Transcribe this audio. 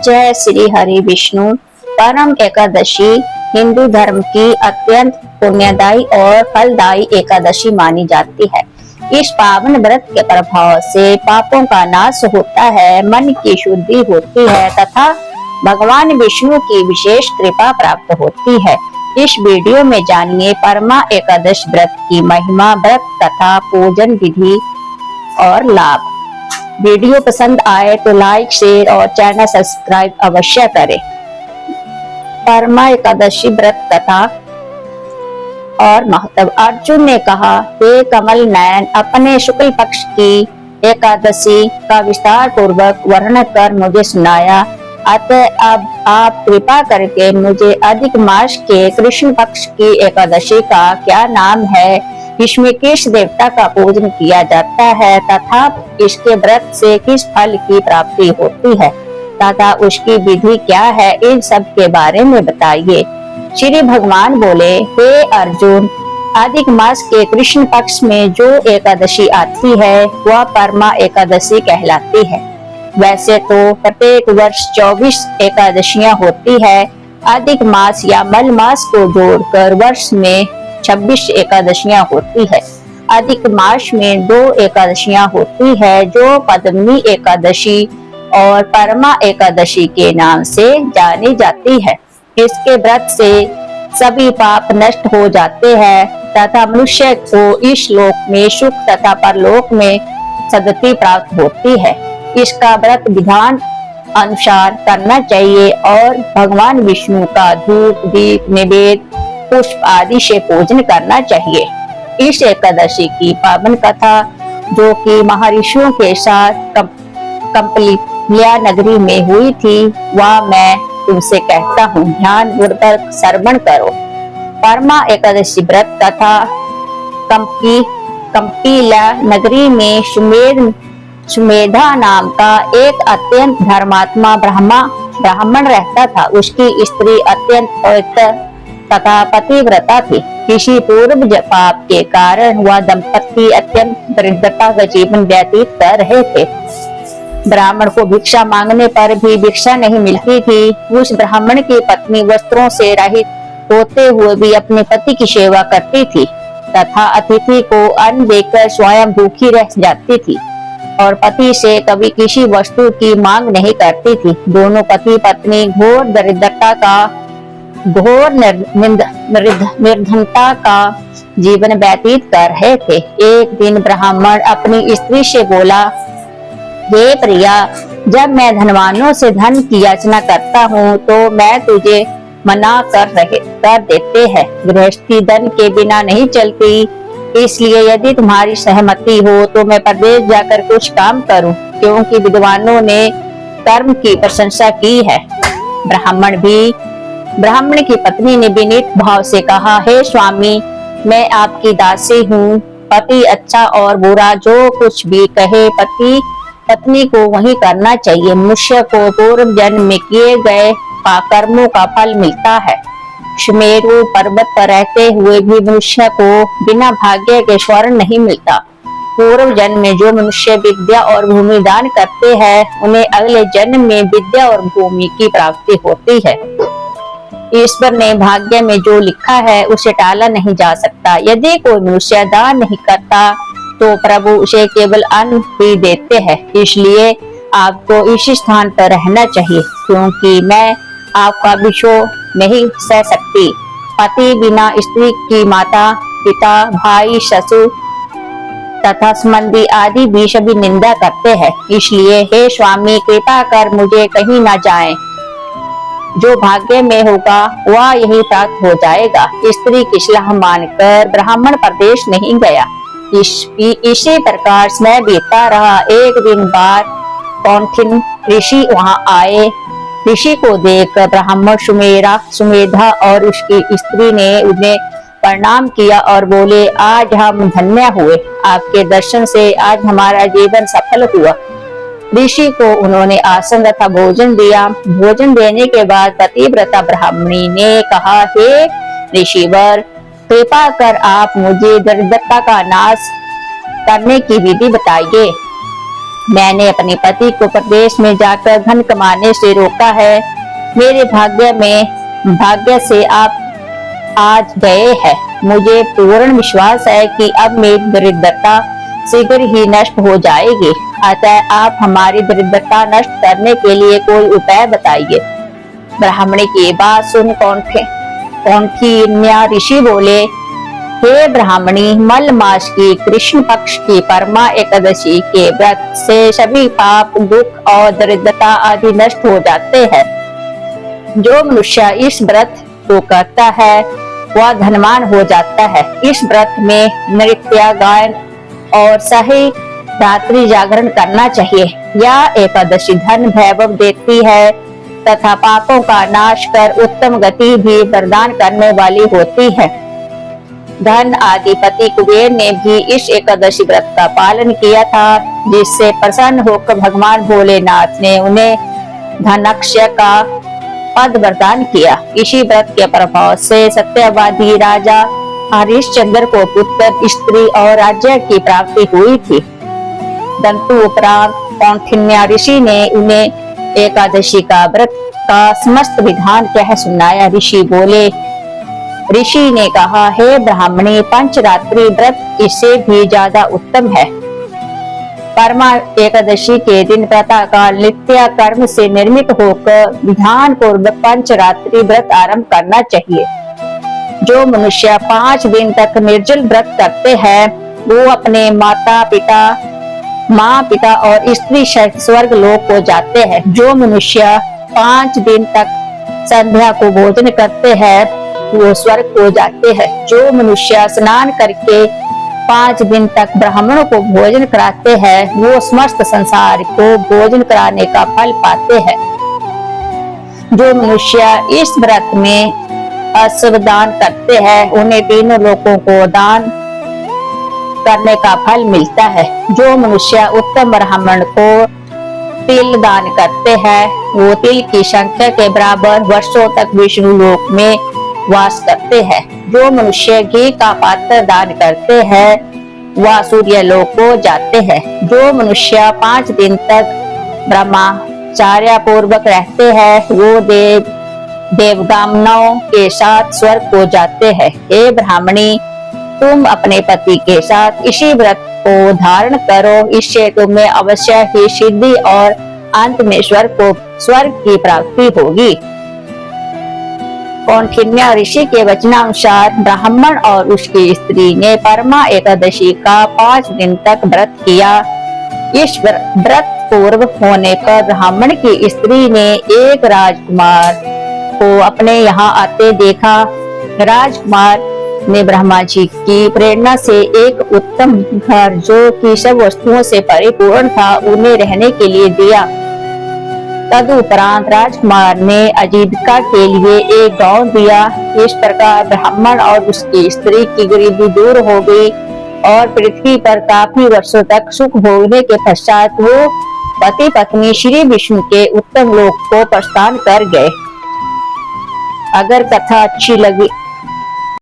जय श्री हरि विष्णु। परम एकादशी हिंदू धर्म की अत्यंत पुण्यदायी और फलदायी एकादशी मानी जाती है। इस पावन व्रत के प्रभाव से पापों का नाश होता है, मन की शुद्धि होती है तथा भगवान विष्णु की विशेष कृपा प्राप्त होती है। इस वीडियो में जानिए परमा एकादश व्रत की महिमा, व्रत तथा पूजन विधि और लाभ। वीडियो पसंद आए तो लाइक, शेयर और चैनल सब्सक्राइब अवश्य करें। परमा एकादशी व्रत कथा और महत्व। अर्जुन ने कहा, हे कमल नयन, अपने शुक्ल पक्ष की एकादशी का विस्तार पूर्वक वर्णन कर मुझे सुनाया। अतः अब आप कृपा करके मुझे अधिक मास के कृष्ण पक्ष की एकादशी का क्या नाम है, इसमें किस देवता का पूजन किया जाता है तथा इसके व्रत से किस फल की प्राप्ति होती है तथा उसकी विधि क्या है, इन सब के बारे में बताइए। श्री भगवान बोले, हे अर्जुन, अधिक मास के कृष्ण पक्ष में जो एकादशी आती है वह परमा एकादशी कहलाती है। वैसे तो प्रत्येक वर्ष 24 एकादशियां होती है। अधिक मास या मल मास को जोड़कर वर्ष में 26 एकादशियां होती है। अधिक मास में 2 एकादशियां होती है जो पद्मिनी एकादशी और परमा एकादशी के नाम से जानी जाती है। इसके व्रत से सभी पाप नष्ट हो जाते हैं तथा मनुष्य को इस लोक में सुख तथा परलोक में सद्गति प्राप्त होती है। इसका व्रत विधान अनुसार करना चाहिए और भगवान विष्णु का धूप, दीप, नैवेद्य, पुष्प आदि से पूजन करना चाहिए। इस एकादशी की पावन कथा जो कि महर्षियों के साथ कंपलिया नगरी में हुई थी, वह मैं तुमसे कहता हूँ, ध्यान पूर्वक श्रवण करो। परमा एकादशी व्रत कथा। कंपिला नगरी में सुमेधा नाम का एक अत्यंत धर्मात्मा ब्राह्मण रहता था। उसकी स्त्री अत्यंत पवित्र तथा पतिव्रता थी। किसी पूर्व पाप के कारण वह दंपति अत्यंत दरिद्रता का जीवन व्यतीत कर रहे थे। ब्राह्मण को भिक्षा मांगने पर भी भिक्षा नहीं मिलती थी। उस ब्राह्मण की पत्नी वस्त्रों से रहित होते हुए भी अपने पति की सेवा करती थी तथा अतिथि को अन्न देकर स्वयं भूखी रह जाती थी और पति से कभी किसी वस्तु की मांग नहीं करती थी। दोनों पति पत्नी घोर दरिद्रता का, घोर निर्धनता का जीवन व्यतीत कर रहे थे। एक दिन ब्राह्मण अपनी स्त्री से बोला, हे प्रिया, जब मैं धनवानों से धन की याचना करता हूँ तो मैं तुझे मना कर देते हैं। गृहस्थी धन के बिना नहीं चलती, इसलिए यदि तुम्हारी सहमति हो तो मैं प्रदेश जाकर कुछ काम करूं, क्योंकि विद्वानों ने कर्म की प्रशंसा की है। ब्राह्मण की पत्नी ने विनीत भाव से कहा, हे स्वामी, मैं आपकी दासी हूँ। पति अच्छा और बुरा जो कुछ भी कहे, पति पत्नी को वही करना चाहिए। मनुष्य को पूर्व जन्म में किए गए कर्मों का फल मिलता है। सुमेरु पर्वत पर रहते हुए भी मनुष्य को बिना भाग्य के स्वर्ण नहीं मिलता। पूर्व जन्म में जो मनुष्य विद्या और भूमि दान करते हैं, उन्हें अगले जन्म में विद्या और भूमि की प्राप्ति होती है। ईश्वर ने भाग्य में जो लिखा है उसे टाला नहीं जा सकता। यदि कोई मनुष्य दान नहीं करता तो प्रभु उसे केवल अन्न ही देते हैं। इसलिए आपको इसी स्थान पर रहना चाहिए, क्योंकि मैं आपका विषोह नहीं सह सकती। पति बिना स्त्री की माता, पिता, भाई, ससुर तथा संबंधी आदि भी सभी निंदा करते हैं। इसलिए हे स्वामी, कृपा कर मुझे कहीं न जाएं। जो भाग्य में होगा वह यही प्राप्त हो जाएगा। स्त्री की सलाह मानकर ब्राह्मण प्रदेश नहीं गया। इसी प्रकार समय बीतता रहा। एक दिन बाद कौंथिन ऋषि वहां आए। ऋषि को देखकर ब्राह्मण सुमेधा और उसकी स्त्री ने उन्हें प्रणाम किया और बोले, आज हम धन्य हुए। आपके दर्शन से आज हमारा जीवन सफल हुआ। ऋषि को उन्होंने आसन तथा भोजन दिया। भोजन देने के बाद पतिव्रता ब्राह्मणी ने कहा, हे ऋषिवर, कृपा कर आप मुझे दरिद्रता का नाश करने की विधि बताइए। मैंने अपने पति को प्रदेश में जाकर धन कमाने से रोका है। मेरे भाग्य से आप आज गए हैं। मुझे पूर्ण विश्वास है कि अब मेरी दरिद्रता शीघ्र ही नष्ट हो जाएगी। अतः आप हमारी दरिद्रता नष्ट करने के लिए कोई उपाय बताइए। ब्राह्मणी की बात सुन कौंडिन्य ऋषि बोले, हे ब्राह्मणी, मल मास की कृष्ण पक्ष की परमा एकादशी के व्रत से सभी पाप, दुख और दरिद्रता आदि नष्ट हो जाते हैं। जो मनुष्य इस व्रत को करता है वह धनवान हो जाता है। इस व्रत में नृत्य, गायन और सही रात्रि जागरण करना चाहिए। यह एकादशी धन वैभव देती है तथा पापों का नाश कर उत्तम गति भी प्रदान करने वाली होती है। धन आदिपति कुबेर ने भी इस एकादशी व्रत का पालन किया था, जिससे प्रसन्न होकर भगवान भोलेनाथ ने उन्हें धनाक्षय का पद वरदान किया। इसी व्रत के प्रभाव से सत्यवादी राजा हरिश्चंद्र को पुत्र, स्त्री और राज्य की प्राप्ति हुई थी। दंतु उपरांत कौंडिन्य ऋषि ने उन्हें एकादशी का व्रत का समस्त विधान कह सुनाया। ऋषि ने कहा, हे ब्राह्मणी, पंचरात्रि व्रत इससे भी ज्यादा उत्तम है। परमा एकादशी के दिन प्रातः काल नित्य कर्म से निर्मित होकर विधान पूर्वक पंचरात्रि व्रत आरंभ करना चाहिए। जो मनुष्य 5 दिन तक निर्जल व्रत करते हैं वो अपने माँ पिता और स्त्री सहित स्वर्ग लोक को जाते हैं। जो मनुष्य 5 दिन तक संध्या को भोजन करते हैं वो स्वर्ग को जाते हैं। जो मनुष्य स्नान करके 5 दिन तक ब्राह्मणों को भोजन कराते हैं वो समस्त संसार को भोजन कराने का फल पाते हैं। जो मनुष्य इस व्रत में अश्व दान करते हैं उन्हें तीनों लोकों को दान करने का फल मिलता है। जो मनुष्य उत्तम ब्राह्मण को तिल दान करते हैं वो तिल की संख्या के बराबर वर्षों तक विष्णु लोक में वास करते हैं। जो मनुष्य घी का पात्र दान करते हैं वह सूर्य लोक को जाते हैं। जो मनुष्य 5 दिन तक ब्रह्मचर्य पूर्वक रहते हैं वो देवगामनों के साथ स्वर्ग को जाते हैं। हे ब्राह्मणी, तुम अपने पति के साथ इसी व्रत को धारण करो, इससे तुम्हें अवश्य ही सिद्धि और अंत में स्वर्ग की प्राप्ति होगी। कौंडिन्य ऋषि के वचनानुसार ब्राह्मण और उसकी स्त्री ने परमा एकादशी का 5 दिन तक व्रत किया। इस व्रत पूर्व होने पर ब्राह्मण की स्त्री ने एक राजकुमार को अपने यहाँ आते देखा। राजकुमार ने ब्रह्मा जी की प्रेरणा से एक उत्तम घर जो कि सब वस्तुओं से परिपूर्ण था उन्हें रहने के लिए दिया। तदुपरांत राजकुमार ने आजीविका के लिए एक गांव दिया। इस प्रकार ब्राह्मण और उसकी स्त्री की गरीबी दूर हो गई और पृथ्वी पर काफी वर्षों तक सुख भोगने के पश्चात वो पति पत्नी श्री विष्णु के उत्तम लोक को प्रस्थान कर गए। अगर कथा अच्छी लगी